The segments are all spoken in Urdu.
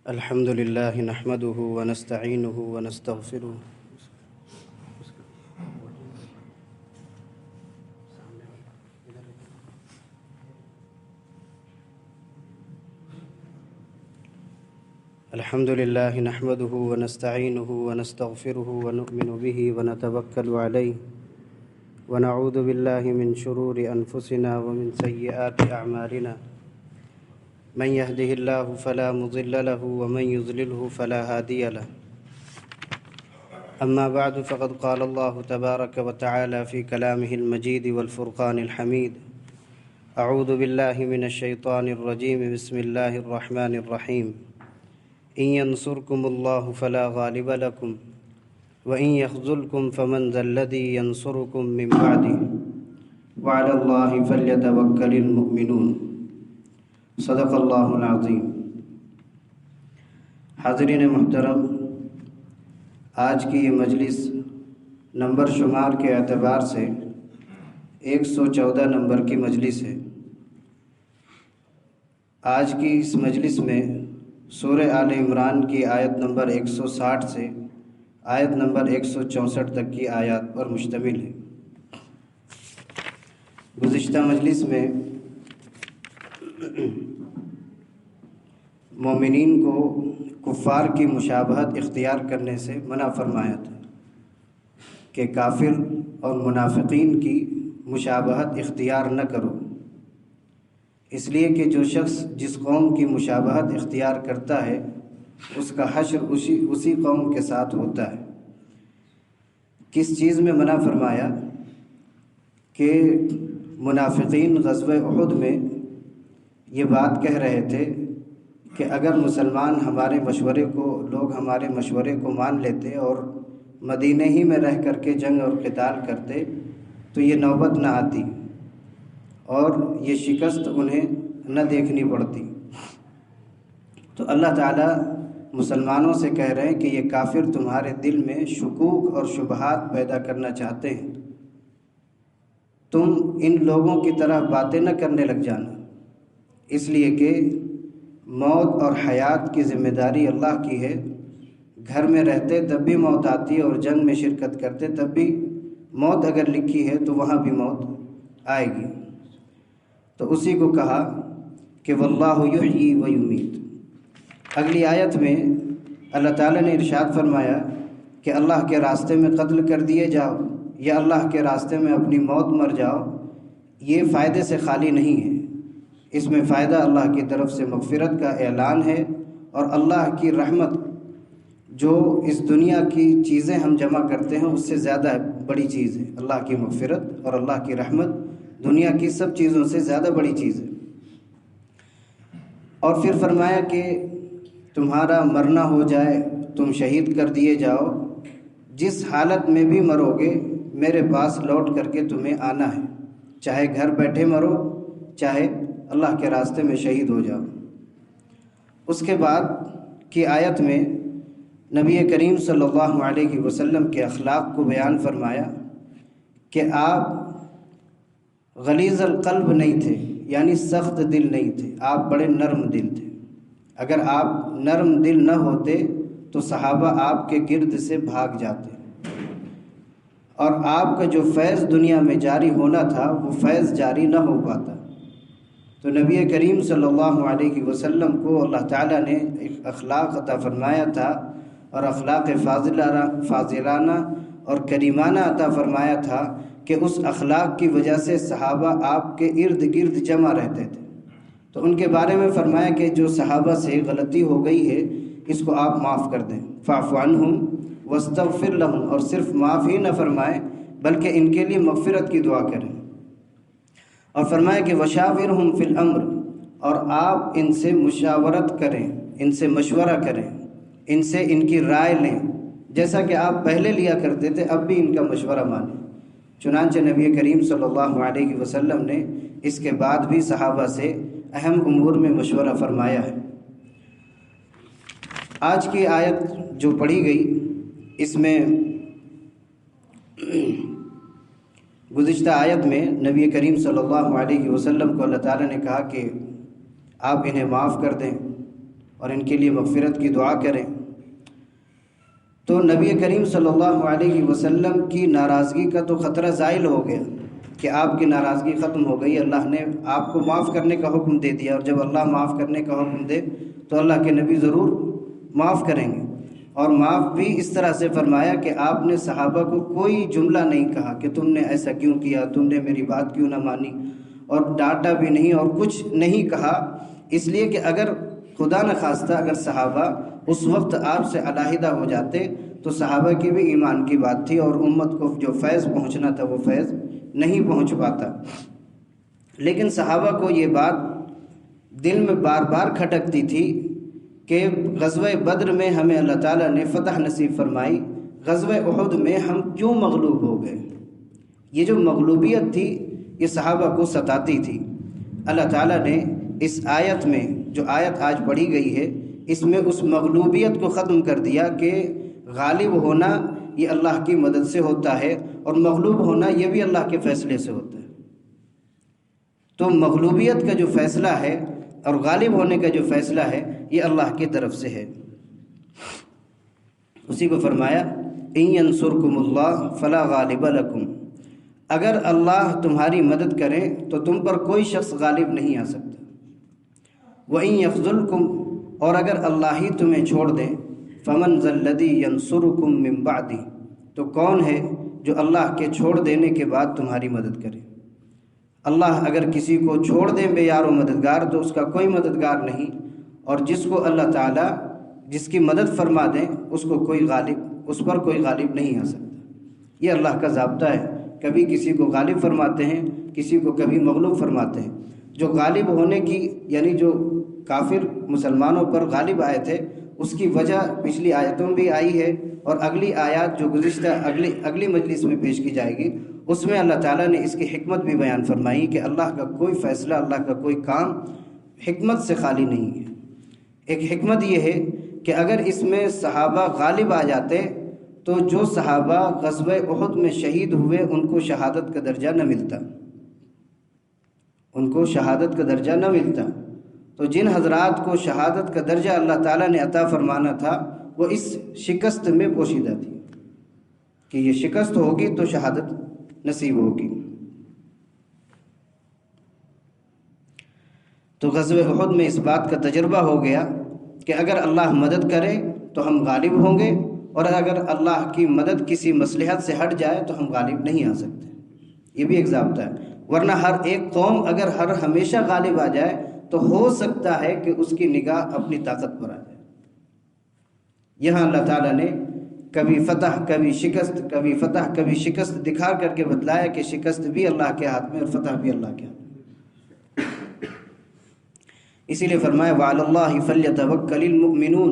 الحمد لله نحمده ونستعينه ونستغفره الحمد لله نحمده ونستعينه ونستغفره ونؤمن به ونتوكل عليه ونعوذ بالله من شرور أنفسنا ومن سيئات أعمالنا من يهده الله فلا مضل له ومن يضلله فلا هادي له أما بعد فقد قال الله تبارك وتعالى في كلامه المجيد والفرقان الحميد أعوذ بالله من الشيطان الرجيم بسم الله الرحمن الرحيم إن ينصركم الله فلا غالب لكم وإن يخذلكم فمن ذا الذي ينصركم من بعده وعلى الله فليتوكل المؤمنون صدق اللہ العظیم۔ حاضرین محترم، آج کی یہ مجلس نمبر شمار کے اعتبار سے 114 نمبر کی مجلس ہے۔ آج کی اس مجلس میں سورہ آل عمران کی آیت نمبر 160 سے آیت نمبر 164 تک کی آیات پر مشتمل ہے۔ گزشتہ مجلس میں مومنین کو کفار کی مشابہت اختیار کرنے سے منع فرمایا تھا کہ کافر اور منافقین کی مشابہت اختیار نہ کرو، اس لیے کہ جو شخص جس قوم کی مشابہت اختیار کرتا ہے اس کا حشر اسی قوم کے ساتھ ہوتا ہے۔ کس چیز میں منع فرمایا؟ کہ منافقین غزوہ احد میں یہ بات کہہ رہے تھے کہ اگر مسلمان لوگ ہمارے مشورے کو مان لیتے اور مدینہ ہی میں رہ کر کے جنگ اور قتال کرتے تو یہ نوبت نہ آتی اور یہ شکست انہیں نہ دیکھنی پڑتی۔ تو اللہ تعالیٰ مسلمانوں سے کہہ رہے ہیں کہ یہ کافر تمہارے دل میں شکوک اور شبہات پیدا کرنا چاہتے ہیں، تم ان لوگوں کی طرح باتیں نہ کرنے لگ جانا، اس لیے کہ موت اور حیات کی ذمہ داری اللہ کی ہے۔ گھر میں رہتے تب بھی موت آتی اور جنگ میں شرکت کرتے تب بھی موت اگر لکھی ہے تو وہاں بھی موت آئے گی۔ تو اسی کو کہا کہ واللہ یحیی و یمیت۔ اگلی آیت میں اللہ تعالیٰ نے ارشاد فرمایا کہ اللہ کے راستے میں قتل کر دیے جاؤ یا اللہ کے راستے میں اپنی موت مر جاؤ، یہ فائدے سے خالی نہیں ہے۔ اس میں فائدہ اللہ کی طرف سے مغفرت کا اعلان ہے اور اللہ کی رحمت، جو اس دنیا کی چیزیں ہم جمع کرتے ہیں اس سے زیادہ بڑی چیز ہے۔ اللہ کی مغفرت اور اللہ کی رحمت دنیا کی سب چیزوں سے زیادہ بڑی چیز ہے۔ اور پھر فرمایا کہ تمہارا مرنا ہو جائے، تم شہید کر دیے جاؤ، جس حالت میں بھی مرو گے میرے پاس لوٹ کر کے تمہیں آنا ہے، چاہے گھر بیٹھے مرو چاہے اللہ کے راستے میں شہید ہو جاؤ۔ اس کے بعد کی آیت میں نبی کریم صلی اللہ علیہ وسلم کے اخلاق کو بیان فرمایا کہ آپ غلیظ القلب نہیں تھے، یعنی سخت دل نہیں تھے، آپ بڑے نرم دل تھے۔ اگر آپ نرم دل نہ ہوتے تو صحابہ آپ کے گرد سے بھاگ جاتے اور آپ کا جو فیض دنیا میں جاری ہونا تھا وہ فیض جاری نہ ہو پاتا۔ تو نبی کریم صلی اللہ علیہ وسلم کو اللہ تعالیٰ نے ایک اخلاق عطا فرمایا تھا اور اخلاق فاضلانہ اور کریمانہ عطا فرمایا تھا کہ اس اخلاق کی وجہ سے صحابہ آپ کے ارد گرد جمع رہتے تھے۔ تو ان کے بارے میں فرمایا کہ جو صحابہ سے غلطی ہو گئی ہے اس کو آپ معاف کر دیں، فاعف عنہم واستغفر لہم، اور صرف معاف ہی نہ فرمائیں بلکہ ان کے لیے مغفرت کی دعا کریں۔ اور فرمایا کہ وشاورہم فی الامر، اور آپ ان سے مشاورت کریں، ان سے مشورہ کریں، ان سے ان کی رائے لیں، جیسا کہ آپ پہلے لیا کرتے تھے اب بھی ان کا مشورہ مانیں۔ چنانچہ نبی کریم صلی اللہ علیہ وسلم نے اس کے بعد بھی صحابہ سے اہم امور میں مشورہ فرمایا ہے۔ آج کی آیت جو پڑھی گئی اس میں گزشتہ آیت میں نبی کریم صلی اللہ علیہ وسلم کو اللہ تعالیٰ نے کہا کہ آپ انہیں معاف کر دیں اور ان کے لیے مغفرت کی دعا کریں۔ تو نبی کریم صلی اللہ علیہ وسلم کی ناراضگی کا تو خطرہ زائل ہو گیا کہ آپ کی ناراضگی ختم ہو گئی، اللہ نے آپ کو معاف کرنے کا حکم دے دیا، اور جب اللہ معاف کرنے کا حکم دے تو اللہ کے نبی ضرور معاف کریں گے۔ اور معاف بھی اس طرح سے فرمایا کہ آپ نے صحابہ کو کوئی جملہ نہیں کہا کہ تم نے ایسا کیوں کیا، تم نے میری بات کیوں نہ مانی، اور ڈانٹا بھی نہیں اور کچھ نہیں کہا، اس لیے کہ اگر خدا نہ خواستہ اگر صحابہ اس وقت آپ سے علیحدہ ہو جاتے تو صحابہ کی بھی ایمان کی بات تھی، اور امت کو جو فیض پہنچنا تھا وہ فیض نہیں پہنچ پاتا۔ لیکن صحابہ کو یہ بات دل میں بار بار کھٹکتی تھی کہ غزوہ بدر میں ہمیں اللہ تعالیٰ نے فتح نصیب فرمائی، غزوہ احد میں ہم کیوں مغلوب ہو گئے؟ یہ جو مغلوبیت تھی یہ صحابہ کو ستاتی تھی۔ اللہ تعالیٰ نے اس آیت میں جو آیت آج پڑھی گئی ہے اس میں اس مغلوبیت کو ختم کر دیا کہ غالب ہونا یہ اللہ کی مدد سے ہوتا ہے، اور مغلوب ہونا یہ بھی اللہ کے فیصلے سے ہوتا ہے۔ تو مغلوبیت کا جو فیصلہ ہے اور غالب ہونے کا جو فیصلہ ہے یہ اللہ کی طرف سے ہے۔ اسی کو فرمایا ان ینصرکم اللہ فلا غالب لکم، اگر اللہ تمہاری مدد کرے تو تم پر کوئی شخص غالب نہیں آ سکتا۔ وَإِن يَخْذُلْكُمْ، اور اگر اللہ ہی تمہیں چھوڑ دے، فَمَنْ ذَا الَّذِي يَنْصُرُكُمْ مِنْ بَعْدِهِ، تو کون ہے جو اللہ کے چھوڑ دینے کے بعد تمہاری مدد کرے؟ اللہ اگر کسی کو چھوڑ دیں بے یار و مددگار تو اس کا کوئی مددگار نہیں، اور جس کو اللہ تعالیٰ جس کی مدد فرما دیں اس پر کوئی غالب نہیں آ سکتا۔ یہ اللہ کا ضابطہ ہے، کبھی کسی کو غالب فرماتے ہیں، کسی کو کبھی مغلوب فرماتے ہیں۔ جو غالب ہونے کی یعنی جو کافر مسلمانوں پر غالب آئے تھے اس کی وجہ پچھلی آیتوں میں بھی آئی ہے، اور اگلی آیات جو گزشتہ اگلی مجلس میں پیش کی جائے گی اس میں اللہ تعالیٰ نے اس کی حکمت بھی بیان فرمائی کہ اللہ کا کوئی فیصلہ، اللہ کا کوئی کام حکمت سے خالی نہیں ہے۔ ایک حکمت یہ ہے کہ اگر اس میں صحابہ غالب آ جاتے تو جو صحابہ غزوہ احد میں شہید ہوئے ان کو شہادت کا درجہ نہ ملتا، ان کو شہادت کا درجہ نہ ملتا۔ تو جن حضرات کو شہادت کا درجہ اللہ تعالیٰ نے عطا فرمانا تھا وہ اس شکست میں پوشیدہ تھی کہ یہ شکست ہوگی تو شہادت نصیب ہوگی۔ تو غزوہ احد میں اس بات کا تجربہ ہو گیا کہ اگر اللہ مدد کرے تو ہم غالب ہوں گے، اور اگر اللہ کی مدد کسی مصلحت سے ہٹ جائے تو ہم غالب نہیں آ سکتے۔ یہ بھی ایک ضابطہ ہے، ورنہ ہر ایک قوم اگر ہمیشہ غالب آ جائے تو ہو سکتا ہے کہ اس کی نگاہ اپنی طاقت پر آ جائے۔ یہاں اللہ تعالیٰ نے کبھی فتح کبھی شکست، کبھی فتح کبھی شکست دکھا کر کے بتلایا کہ شکست بھی اللہ کے ہاتھ میں اور فتح بھی اللہ کے ہاتھ میں۔ اسی لیے فرمایا وَعَلَى اللَّهِ فَلْيَتَوَكَّلِ الْمُؤْمِنُونَ،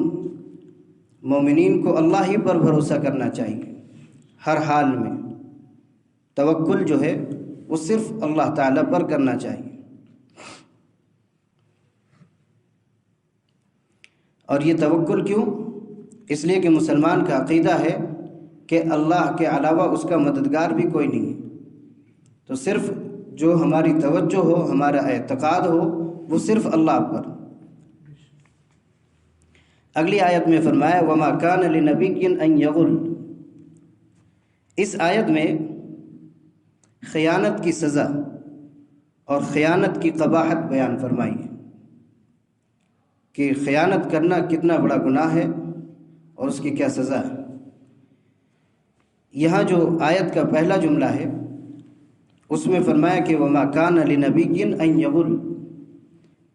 مومنین کو اللہ ہی پر بھروسہ کرنا چاہیے ہر حال میں۔ توکل جو ہے وہ صرف اللہ تعالیٰ پر کرنا چاہیے۔ اور یہ توکل کیوں؟ اس لیے کہ مسلمان کا عقیدہ ہے کہ اللہ کے علاوہ اس کا مددگار بھی کوئی نہیں ہے، تو صرف جو ہماری توجہ ہو، ہمارا اعتقاد ہو وہ صرف اللہ پر۔ اگلی آیت میں فرمایا وَمَا كَانَ لِنَبِيٍّ أَن يَغُلَّ، اس آیت میں خیانت کی سزا اور خیانت کی قباحت بیان فرمائی ہے کہ خیانت کرنا کتنا بڑا گناہ ہے اور اس کی کیا سزا ہے۔ یہاں جو آیت کا پہلا جملہ ہے اس میں فرمایا کہ وَمَا كَانَ لِنَبِيٍّ أَن يَغُلَّ،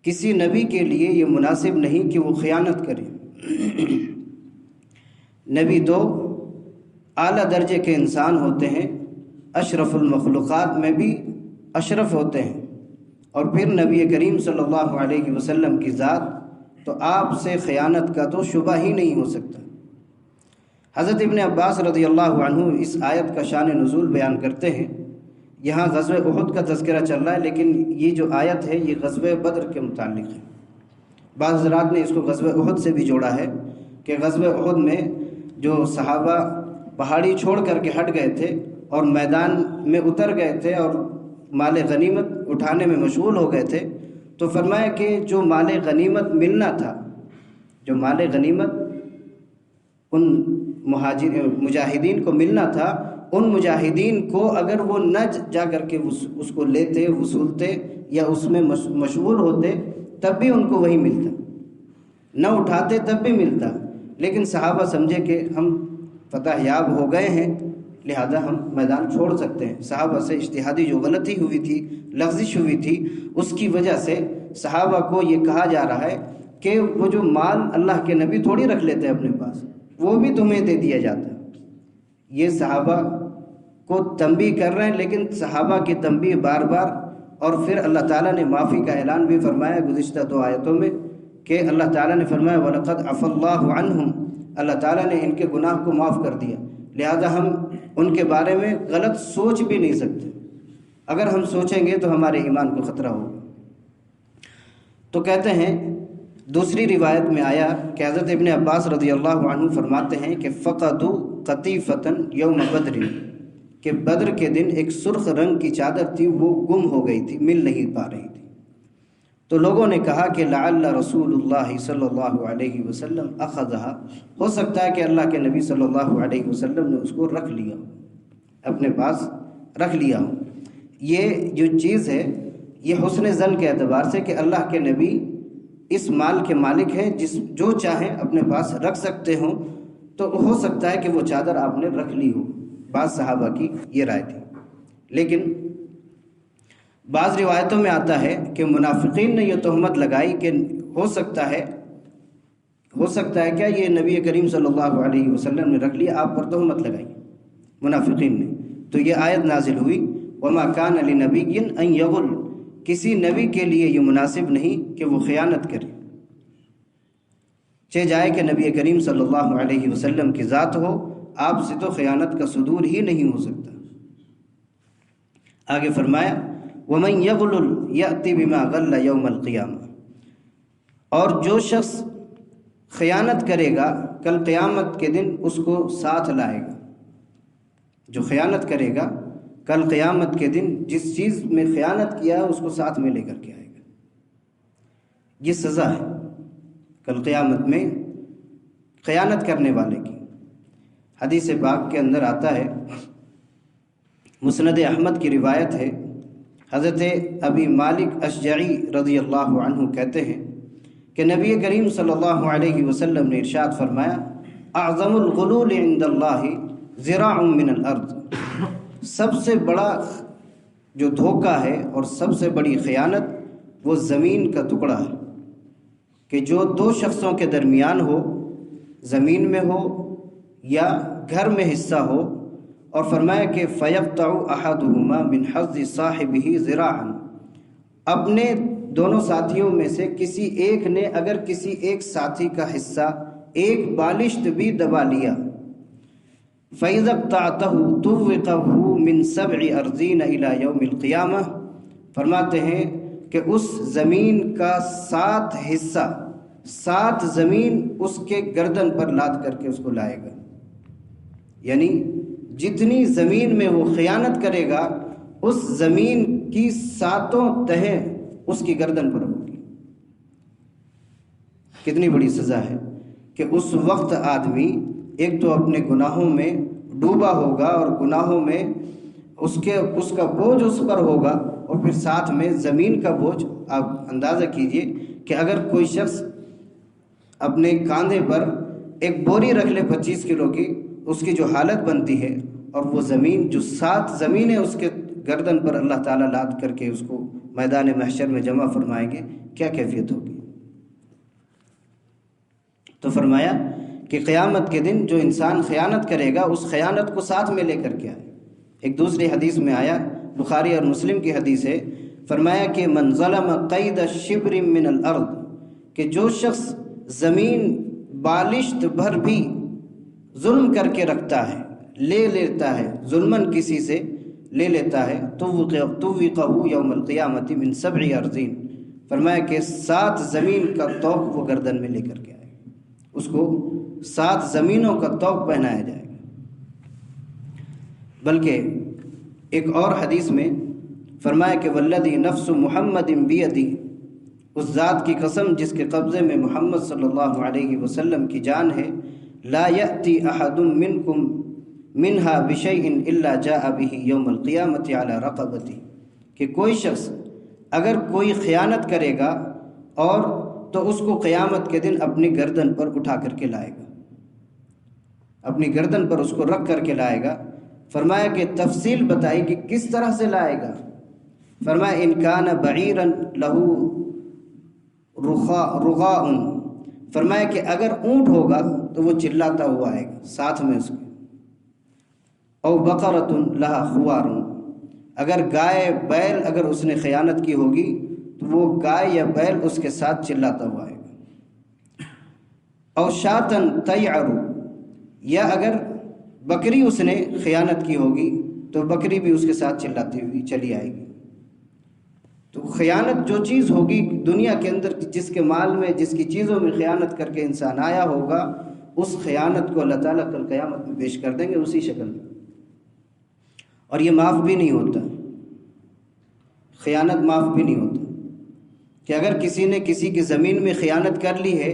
کسی نبی کے لیے یہ مناسب نہیں کہ وہ خیانت کرے۔ نبی تو اعلیٰ درجے کے انسان ہوتے ہیں، اشرف المخلوقات میں بھی اشرف ہوتے ہیں، اور پھر نبی کریم صلی اللہ علیہ وسلم کی ذات، تو آپ سے خیانت کا تو شبہ ہی نہیں ہو سکتا۔ حضرت ابن عباس رضی اللہ عنہ اس آیت کا شان نزول بیان کرتے ہیں۔ یہاں غزوہ احد کا تذکرہ چل رہا ہے لیکن یہ جو آیت ہے یہ غزوہ بدر کے متعلق ہے۔ بعض حضرات نے اس کو غزوہ احد سے بھی جوڑا ہے کہ غزوہ احد میں جو صحابہ پہاڑی چھوڑ کر کے ہٹ گئے تھے اور میدان میں اتر گئے تھے اور مال غنیمت اٹھانے میں مشغول ہو گئے تھے، تو فرمایا کہ جو مال غنیمت ملنا تھا جو مال غنیمت ان مجاہدین کو ملنا تھا، ان مجاہدین کو اگر وہ نہ جا کر کے اس کو لیتے، وصولتے یا اس میں مشغول ہوتے تب بھی ان کو وہی ملتا، نہ اٹھاتے تب بھی ملتا، لیکن صحابہ سمجھے کہ ہم فتح یاب ہو گئے ہیں لہذا ہم میدان چھوڑ سکتے ہیں۔ صحابہ سے اجتہادی جو غلطی ہوئی تھی، لغزش ہوئی تھی، اس کی وجہ سے صحابہ کو یہ کہا جا رہا ہے کہ وہ جو مال اللہ کے نبی تھوڑی رکھ لیتے اپنے پاس، وہ بھی تمہیں دے دیا جاتا ہے۔ یہ صحابہ کو تنبیہ کر رہے ہیں، لیکن صحابہ کی تنبیہ بار بار، اور پھر اللہ تعالیٰ نے معافی کا اعلان بھی فرمایا گزشتہ 2 آیتوں میں کہ اللہ تعالیٰ نے فرمایا وَلَقَدْ عَفَا اللَّهُ عَنْهُمْ، اللہ تعالیٰ نے ان کے گناہ کو معاف کر دیا، لہذا ہم ان کے بارے میں غلط سوچ بھی نہیں سکتے، اگر ہم سوچیں گے تو ہمارے ایمان کو خطرہ ہوگا۔ تو کہتے ہیں دوسری روایت میں آیا کہ حضرت ابن عباس رضی اللہ عنہ فرماتے ہیں کہ فَقَدُوا قَطِيفَةً يَوْمَ بَدْرٍ، کہ بدر کے دن ایک سرخ رنگ کی چادر تھی، وہ گم ہو گئی تھی، مل نہیں پا رہی تھی۔ تو لوگوں نے کہا کہ لعل رسول اللہ صلی اللہ علیہ وسلم اخذہا، ہو سکتا ہے کہ اللہ کے نبی صلی اللہ علیہ وسلم نے اس کو رکھ لیا ہو، اپنے پاس رکھ لیا ہو۔ یہ جو چیز ہے یہ حسن ظن کے اعتبار سے کہ اللہ کے نبی اس مال کے مالک ہیں، جو چاہیں اپنے پاس رکھ سکتے ہوں، تو ہو سکتا ہے کہ وہ چادر آپ نے رکھ لی ہو۔ بعض صحابہ کی یہ رائے تھی، لیکن بعض روایتوں میں آتا ہے کہ منافقین نے یہ تہمت لگائی کہ ہو سکتا ہے کیا یہ نبی کریم صلی اللہ علیہ وسلم نے رکھ لیا، آپ پر تہمت لگائی منافقین نے۔ تو یہ آیت نازل ہوئی وَمَا كَانَ لِنَبِيٍّ أَن يَغُلَّ، کسی نبی کے لیے یہ مناسب نہیں کہ وہ خیانت کرے، چہ جائے کہ نبی کریم صلی اللہ علیہ وسلم کی ذات ہو، آپ سے تو خیانت کا صدور ہی نہیں ہو سکتا۔ آگے فرمایا وَمَن يَغْلُلْ يَأْتِ بِمَا غَلَّ يَوْمَ الْقِيَامَةِ، اور جو شخص خیانت کرے گا کل قیامت کے دن اس کو ساتھ لائے گا، جو خیانت کرے گا کل قیامت کے دن جس چیز میں خیانت کیا ہے اس کو ساتھ میں لے کر کے آئے گا۔ یہ سزا ہے کل قیامت میں خیانت کرنے والے کی۔ حدیث پاک کے اندر آتا ہے، مسند احمد کی روایت ہے، حضرت ابی مالک اشجعی رضی اللہ عنہ کہتے ہیں کہ نبی کریم صلی اللہ علیہ وسلم نے ارشاد فرمایا اعظم الغلول عند اللہ ذراع من الارض، سب سے بڑا جو دھوکہ ہے اور سب سے بڑی خیانت وہ زمین کا ٹکڑا ہے، کہ جو 2 شخصوں کے درمیان ہو، زمین میں ہو یا گھر میں حصہ ہو، اور فرمایا کہ فَيَقْطَعُ أَحَدُهُمَا مِنْ حَظِّ صَاحِبِهِ ذِرَاعًا، اپنے دونوں ساتھیوں میں سے کسی ایک نے اگر کسی ایک ساتھی کا حصہ ایک بالشت بھی دبا لیا، فَإِذَا اقْطَعْتَهُ طُوِّقَهُ مِنْ 7 أَرْضِينَ إِلَى يَوْمِ الْقِيَامَةِ، فرماتے ہیں کہ اس زمین کا 7 حصہ، 7 زمین اس کے گردن پر لاد کر کے اس کو لائے گا، یعنی جتنی زمین میں وہ خیانت کرے گا اس زمین کی 7 تہیں اس کی گردن پر ہوگی۔ کتنی بڑی سزا ہے کہ اس وقت آدمی ایک تو اپنے گناہوں میں ڈوبا ہوگا اور گناہوں میں اس کا بوجھ اس پر ہوگا، اور پھر ساتھ میں زمین کا بوجھ۔ آپ اندازہ کیجئے کہ اگر کوئی شخص اپنے کاندھے پر ایک بوری رکھ لے 25 کلو کی، اس کی جو حالت بنتی ہے، اور وہ زمین جو 7 زمینیں اس کے گردن پر اللہ تعالیٰ لاد کر کے اس کو میدان محشر میں جمع فرمائیں گے، کیا کیفیت ہوگی۔ تو فرمایا کہ قیامت کے دن جو انسان خیانت کرے گا اس خیانت کو ساتھ میں لے کر کے آئے۔ ایک دوسری حدیث میں آیا، بخاری اور مسلم کی حدیث ہے، فرمایا کہ من ظلم قید شبر من الارض، کہ جو شخص زمین بالشت بھر بھی ظلم کر کے رکھتا ہے، لے لیتا ہے، ظلمن کسی سے لے لیتا ہے، توقہ یوم القیامت من 7 ارضین، فرمایا کہ 7 زمین کا طوق وہ گردن میں لے کر کے آئے، اس کو 7 زمینوں کا طوق پہنایا جائے گا۔ بلکہ ایک اور حدیث میں فرمایا کہ والذی نفس محمد بیدی، اس ذات کی قسم جس کے قبضے میں محمد صلی اللہ علیہ وسلم کی جان ہے، لا یأتی احد منکم منہا بشیء الا جاء به یوم القیامت علی رقبتی، کہ کوئی شخص اگر کوئی خیانت کرے گا اور تو اس کو قیامت کے دن اپنی گردن پر اٹھا کر کے لائے گا، اپنی گردن پر اس کو رکھ کر کے لائے گا۔ فرمایا کہ تفصیل بتائی کہ کس طرح سے لائے گا۔ فرمایا ان کان بعیرا لہ رغاء، فرمایا کہ اگر اونٹ ہوگا تو وہ چلاتا ہوا آئے گا ساتھ میں اس کے، او بقرۃ لہا خوار، اگر گائے بیل اگر اس نے خیانت کی ہوگی تو وہ گائے یا بیل اس کے ساتھ چلاتا ہوا آئے گا، او شاتن تیعر، یا اگر بکری اس نے خیانت کی ہوگی تو بکری بھی اس کے ساتھ چلاتی ہوئی چلی آئے گی۔ تو خیانت جو چیز ہوگی دنیا کے اندر، جس کے مال میں جس کی چیزوں میں خیانت کر کے انسان آیا ہوگا، اس خیانت کو اللہ تعالیٰ کل قیامت میں پیش کر دیں گے اسی شکل میں، اور یہ معاف بھی نہیں ہوتا، خیانت معاف بھی نہیں ہوتا، کہ اگر کسی نے کسی کی زمین میں خیانت کر لی ہے،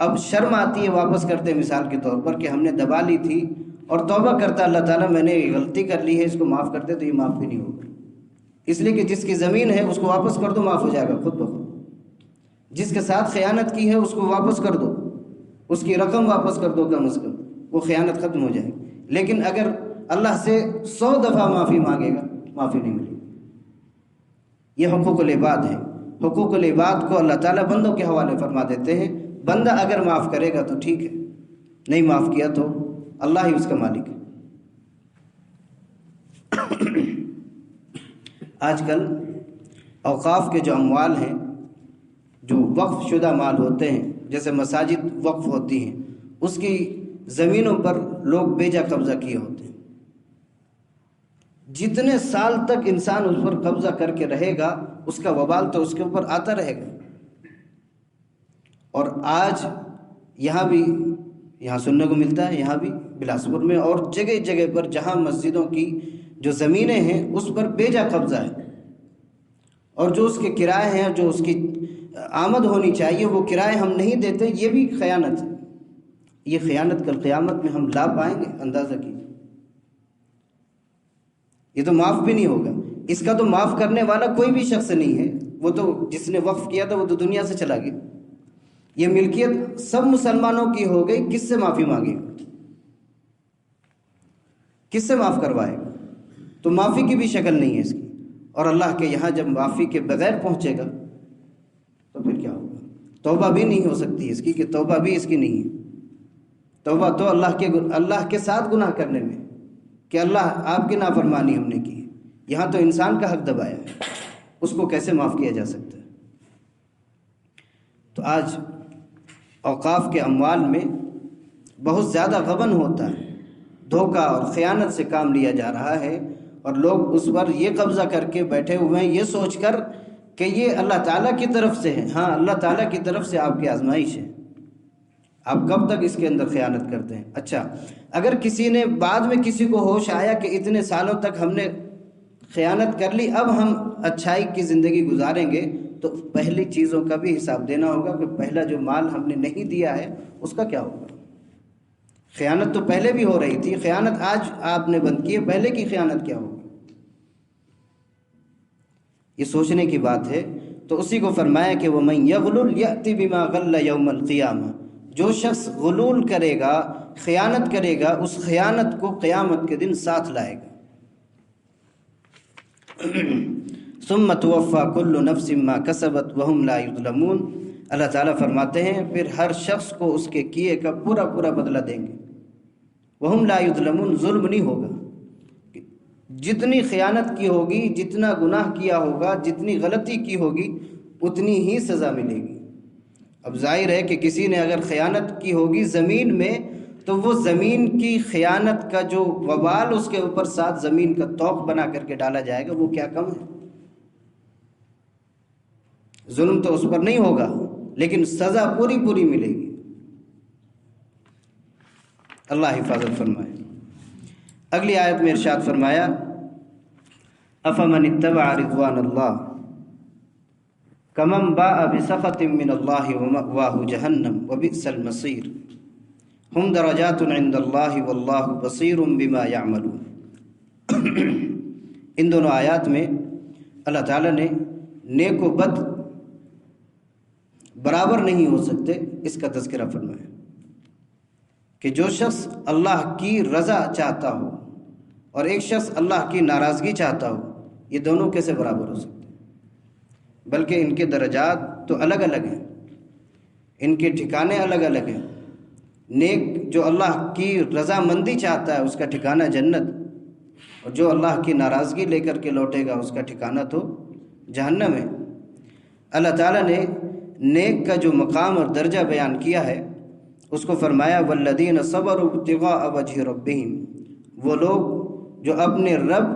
اب شرم آتی ہے واپس کرتے مثال کے طور پر کہ ہم نے دبا لی تھی، اور توبہ کرتا اللہ تعالیٰ میں نے غلطی کر لی ہے اس کو معاف کرتے، تو یہ معاف بھی نہیں ہوگا، اس لیے کہ جس کی زمین ہے اس کو واپس کر دو، معاف ہو جائے گا خود بخود۔ جس کے ساتھ خیانت کی ہے اس کو واپس کر دو، اس کی رقم واپس کر دو کم از کم، وہ خیانت ختم ہو جائے گی۔ لیکن اگر اللہ سے 100 دفعہ معافی مانگے گا، معافی نہیں ملے گی۔ یہ حقوق العباد ہے۔ حقوق العباد کو اللہ تعالیٰ بندوں کے حوالے فرما دیتے ہیں، بندہ اگر معاف کرے گا تو ٹھیک ہے، نہیں معاف کیا تو اللہ ہی اس کا مالک ہے۔ آج کل اوقاف کے جو اموال ہیں، جو وقف شدہ مال ہوتے ہیں، جیسے مساجد وقف ہوتی ہیں، اس کی زمینوں پر لوگ بے جا قبضہ کیے ہوتے ہیں۔ جتنے سال تک انسان اس پر قبضہ کر کے رہے گا اس کا وبال تو اس کے اوپر آتا رہے گا۔ اور آج یہاں سننے کو ملتا ہے، یہاں بھی بلاسپور میں اور جگہ جگہ پر جہاں مسجدوں کی جو زمینیں ہیں اس پر بے جا قبضہ ہے، اور جو اس کے کرائے ہیں، جو اس کی آمد ہونی چاہیے وہ کرائے ہم نہیں دیتے، یہ بھی خیانت ہے۔ یہ خیانت کل قیامت میں ہم لا پائیں گے، اندازہ کیجیے۔ یہ تو معاف بھی نہیں ہوگا، اس کا تو معاف کرنے والا کوئی بھی شخص نہیں ہے، وہ تو جس نے وقف کیا تھا وہ تو دنیا سے چلا گیا۔ یہ ملکیت سب مسلمانوں کی ہو گئی، کس سے معافی مانگے گا؟ کس سے معاف کروائے گا؟ تو معافی کی بھی شکل نہیں ہے اس کی، اور اللہ کے یہاں جب معافی کے بغیر پہنچے گا تو پھر کیا ہوگا؟ توبہ بھی نہیں ہو سکتی اس کی، کہ توبہ بھی اس کی نہیں ہے۔ توبہ تو اللہ کے ساتھ گناہ کرنے میں، کہ اللہ آپ کی نافرمانی ہم نے کی، یہاں تو انسان کا حق دبایا ہے، اس کو کیسے معاف کیا جا سکتا ہے؟ تو آج اوقاف کے اموال میں بہت زیادہ غبن ہوتا ہے، دھوکہ اور خیانت سے کام لیا جا رہا ہے، اور لوگ اس پر یہ قبضہ کر کے بیٹھے ہوئے ہیں یہ سوچ کر کہ یہ اللہ تعالیٰ کی طرف سے ہے۔ ہاں، اللہ تعالیٰ کی طرف سے آپ کی آزمائش ہے، آپ کب تک اس کے اندر خیانت کرتے ہیں؟ اچھا، اگر کسی نے بعد میں کسی کو ہوش آیا کہ اتنے سالوں تک ہم نے خیانت کر لی، اب ہم اچھائی کی زندگی گزاریں گے، تو پہلی چیزوں کا بھی حساب دینا ہوگا کہ پہلا جو مال ہم نے نہیں دیا ہے اس کا کیا ہوگا۔ خیانت تو پہلے بھی ہو رہی تھی، خیانت آج آپ نے بند کی ہے، پہلے کی خیانت کیا ہوگی؟ یہ سوچنے کی بات ہے۔ تو اسی کو فرمایا کہ وَمَن يَغْلُلْ يَأْتِ بِمَا غَلَّ يَوْمَ الْقِيَامَةِ، جو شخص غلول کرے گا، خیانت کرے گا، اس خیانت کو قیامت کے دن ساتھ لائے گا۔ ثُمَّ تُوَفَّى كُلُّ نَفْسٍ مَّا كَسَبَتْ وَهُمْ لَا يُظْلَمُونَ، اللہ تعالیٰ فرماتے ہیں پھر ہر شخص کو اس کے کیے کا پورا پورا بدلہ دیں گے۔ وَهُمْ لَا يُظْلَمُونَ، ظلم نہیں ہوگا۔ جتنی خیانت کی ہوگی، جتنا گناہ کیا ہوگا، جتنی غلطی کی ہوگی، اتنی ہی سزا ملے گی۔ اب ظاہر ہے کہ کسی نے اگر خیانت کی ہوگی زمین میں، تو وہ زمین کی خیانت کا جو وبال اس کے اوپر ساتھ زمین کا طوق بنا کر کے ڈالا جائے گا، وہ کیا کم ہے؟ ظلم تو اس پر نہیں ہوگا، لیکن سزا پوری پوری ملے گی۔ اللہ حفاظت فرمائے۔ اگلی آیت میں ارشاد فرمایا، افمن اتبع رضوان اللہ، کمن باء بسخط من اللہ ومأواہ جہنم وبئس المصیر ہم درجات عند اللہ واللہ بصیر بما یعملون۔ ان دونوں آیات میں اللہ تعالیٰ نے نیک و بد برابر نہیں ہو سکتے اس کا تذکرہ فرمایا کہ جو شخص اللہ کی رضا چاہتا ہو اور ایک شخص اللہ کی ناراضگی چاہتا ہو، یہ دونوں کیسے برابر ہو سکتے ہیں؟ بلکہ ان کے درجات تو الگ الگ ہیں، ان کے ٹھکانے الگ الگ ہیں۔ نیک جو اللہ کی رضا مندی چاہتا ہے اس کا ٹھکانہ جنت، اور جو اللہ کی ناراضگی لے کر کے لوٹے گا اس کا ٹھکانہ تو جہنم ہے۔ اللہ تعالیٰ نے نیک کا جو مقام اور درجہ بیان کیا ہے اس کو فرمایا والذین صبروا ابتغاء وجہ ربہم، وہ لوگ جو اپنے رب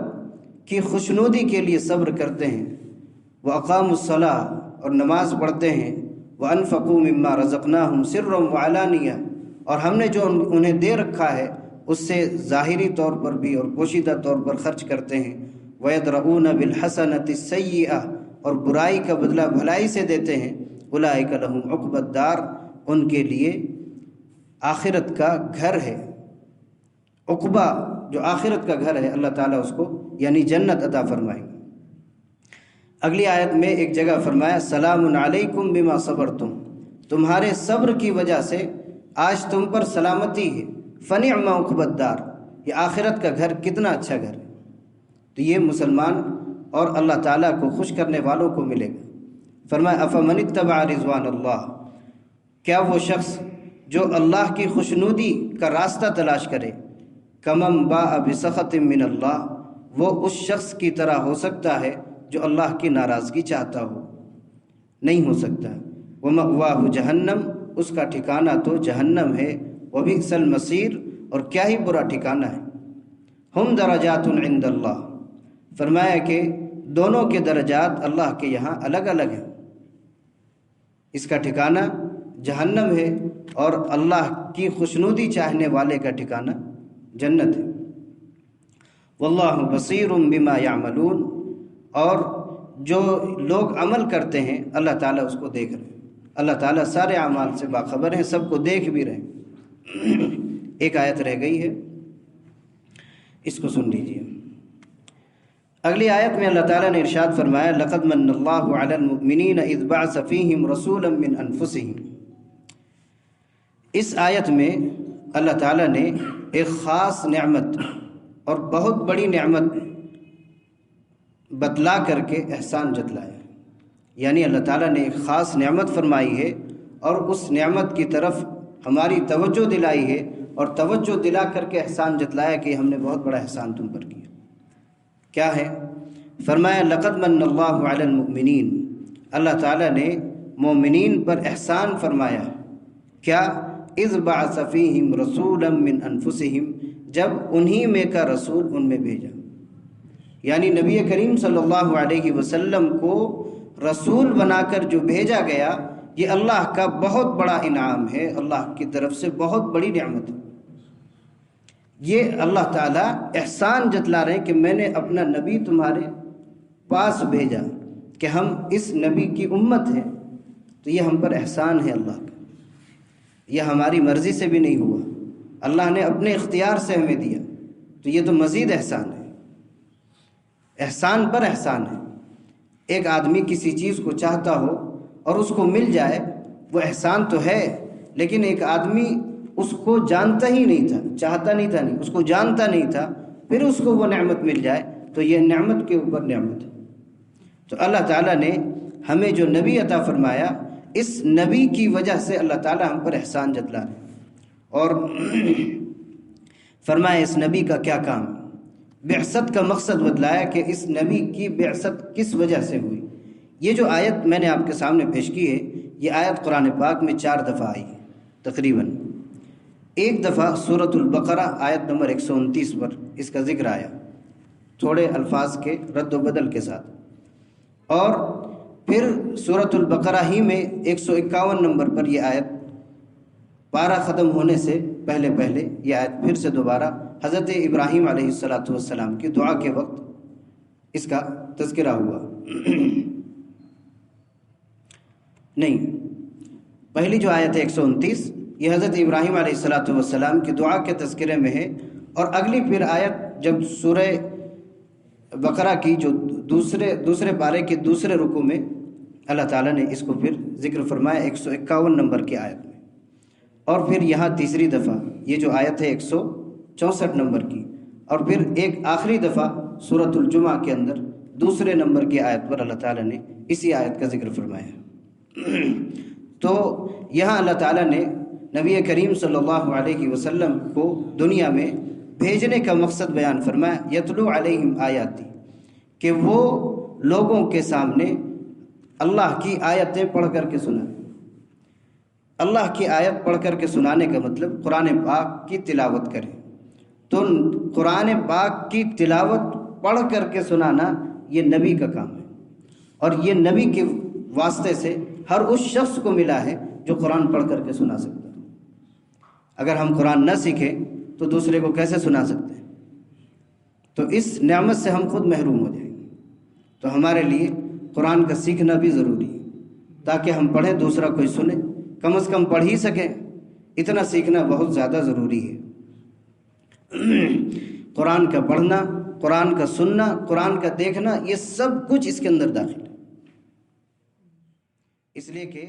کی خوشنودی کے لیے صبر کرتے ہیں، وَأَقَامُوا الصَّلَاةَ اور نماز پڑھتے ہیں، وَأَنفَقُوا مِمَّا رَزَقْنَاهُمْ سِرًّا وَعَلَانِيَةً اور ہم نے جو انہیں دے رکھا ہے اس سے ظاہری طور پر بھی اور پوشیدہ طور پر خرچ کرتے ہیں، وَيَدْرَؤُونَ بِالْحَسَنَةِ السَّيِّئَةَ اور برائی کا بدلہ بھلائی سے دیتے ہیں، أُولَٰئِكَ لَهُمْ عُقْبَى الدَّارِ ان کے لیے آخرت کا گھر ہے۔ عقبہ جو آخرت کا گھر ہے اللہ تعالیٰ اس کو یعنی جنت عطا فرمائیں گے۔ اگلی آیت میں ایک جگہ فرمایا سلام علیکم بما صبرتم، تمہارے صبر کی وجہ سے آج تم پر سلامتی ہے، فنعم عقبی الدار، یہ آخرت کا گھر کتنا اچھا گھر ہے۔ تو یہ مسلمان اور اللہ تعالیٰ کو خوش کرنے والوں کو ملے گا۔ فرمایا افمن اتبع رضوان اللہ، کیا وہ شخص جو اللہ کی خوشنودی کا راستہ تلاش کرے، کمن باء بسخط من اللہ، وہ اس شخص کی طرح ہو سکتا ہے جو اللہ کی ناراضگی چاہتا ہو؟ نہیں ہو سکتا۔ ومأواہ جہنم، اس کا ٹھکانہ تو جہنم ہے، وبئس المصیر اور کیا ہی برا ٹھکانہ ہے۔ ہم درجات عند اللہ، فرمایا کہ دونوں کے درجات اللہ کے یہاں الگ الگ ہیں، اس کا ٹھکانہ جہنم ہے اور اللہ کی خوشنودی چاہنے والے کا ٹھکانہ جنت ہے۔ واللہ بصیر بما یعملون، اور جو لوگ عمل کرتے ہیں اللہ تعالیٰ اس کو دیکھ رہے ہیں، اللہ تعالیٰ سارے اعمال سے باخبر ہیں، سب کو دیکھ بھی رہے ہیں۔ ایک آیت رہ گئی ہے، اس کو سن لیجیے۔ اگلی آیت میں اللہ تعالیٰ نے ارشاد فرمایا لقد من اللہ علی المؤمنین اذ بعث فیہم رسولا من انفسہم۔ اس آیت میں اللہ تعالیٰ نے ایک خاص نعمت اور بہت بڑی نعمت بتلا کر کے احسان جتلایا، یعنی اللہ تعالیٰ نے ایک خاص نعمت فرمائی ہے اور اس نعمت کی طرف ہماری توجہ دلائی ہے، اور توجہ دلا کر کے احسان جتلایا کہ ہم نے بہت بڑا احسان تم پر کیا۔ کیا ہے؟ فرمایا لقد من اللہ علی المؤمنین، اللہ تعالیٰ نے مومنین پر احسان فرمایا۔ کیا؟ اذ بعث فیہم رسولا من انفسہم، جب انہی میں کا رسول ان میں بھیجا، یعنی نبی کریم صلی اللہ علیہ وسلم کو رسول بنا کر جو بھیجا گیا، یہ اللہ کا بہت بڑا انعام ہے، اللہ کی طرف سے بہت بڑی نعمت ہے۔ یہ اللہ تعالیٰ احسان جتلا رہے ہیں کہ میں نے اپنا نبی تمہارے پاس بھیجا، کہ ہم اس نبی کی امت ہیں، تو یہ ہم پر احسان ہے اللہ کا، یہ ہماری مرضی سے بھی نہیں ہوا، اللہ نے اپنے اختیار سے ہمیں دیا، تو یہ تو مزید احسان ہے، احسان پر احسان ہے۔ ایک آدمی کسی چیز کو چاہتا ہو اور اس کو مل جائے، وہ احسان تو ہے، لیکن ایک آدمی اس کو جانتا ہی نہیں تھا، چاہتا نہیں تھا، نہیں اس کو جانتا نہیں تھا، پھر اس کو وہ نعمت مل جائے تو یہ نعمت کے اوپر نعمت ہے۔ تو اللہ تعالیٰ نے ہمیں جو نبی عطا فرمایا، اس نبی کی وجہ سے اللہ تعالیٰ ہم پر احسان جتلا رہے ہیں۔ اور فرمایا اس نبی کا کیا کام، بعثت کا مقصد بتلایا کہ اس نبی کی بعثت کس وجہ سے ہوئی۔ یہ جو آیت میں نے آپ کے سامنے پیش کی ہے، یہ آیت قرآن پاک میں 4 دفعہ آئی ہے تقریباً۔ ایک دفعہ سورۃ البقرہ آیت نمبر 129 پر اس کا ذکر آیا، تھوڑے الفاظ کے رد و بدل کے ساتھ، اور پھر سورۃ البقرہ ہی میں 151 نمبر پر یہ آیت پارہ ختم ہونے سے پہلے یہ آیت پھر سے دوبارہ حضرت ابراہیم علیہ السلام کی دعا کے وقت اس کا تذکرہ ہوا۔ نہیں، پہلی جو آیت ہے 129 یہ حضرت ابراہیم علیہ السلام کی دعا کے تذکرے میں ہے، اور اگلی پھر آیت جب سورہ بقرہ کی جو دوسرے پارے کے دوسرے رکوع میں اللہ تعالیٰ نے اس کو پھر ذکر فرمایا 151 نمبر کی آیت میں، اور پھر یہاں تیسری دفعہ یہ جو آیت ہے 164 نمبر کی، اور پھر ایک آخری دفعہ سورۃ الجمعہ کے اندر دوسرے نمبر کی آیت پر اللہ تعالیٰ نے اسی آیت کا ذکر فرمایا۔ تو یہاں اللہ تعالیٰ نے نبی کریم صلی اللہ علیہ وسلم کو دنیا میں بھیجنے کا مقصد بیان فرمایا، یتلو علیہم آیاتی، کہ وہ لوگوں کے سامنے اللہ کی آیتیں پڑھ کر کے سنائیں۔ اللہ کی آیت پڑھ کر کے سنانے کا مطلب قرآن پاک کی تلاوت کریں، تو قرآن پاک کی تلاوت پڑھ کر کے سنانا یہ نبی کا کام ہے، اور یہ نبی کے واسطے سے ہر اس شخص کو ملا ہے جو قرآن پڑھ کر کے سنا سکتا ہے۔ اگر ہم قرآن نہ سیکھیں تو دوسرے کو کیسے سنا سکتے ہیں؟ تو اس نعمت سے ہم خود محروم ہو جائیں گے۔ تو ہمارے لیے قرآن کا سیکھنا بھی ضروری ہے، تاکہ ہم پڑھیں دوسرا کوئی سنے، کم از کم پڑھ ہی سکیں، اتنا سیکھنا بہت زیادہ ضروری ہے۔ قرآن کا پڑھنا، قرآن کا سننا، قرآن کا دیکھنا، یہ سب کچھ اس کے اندر داخل ہے، اس لیے کہ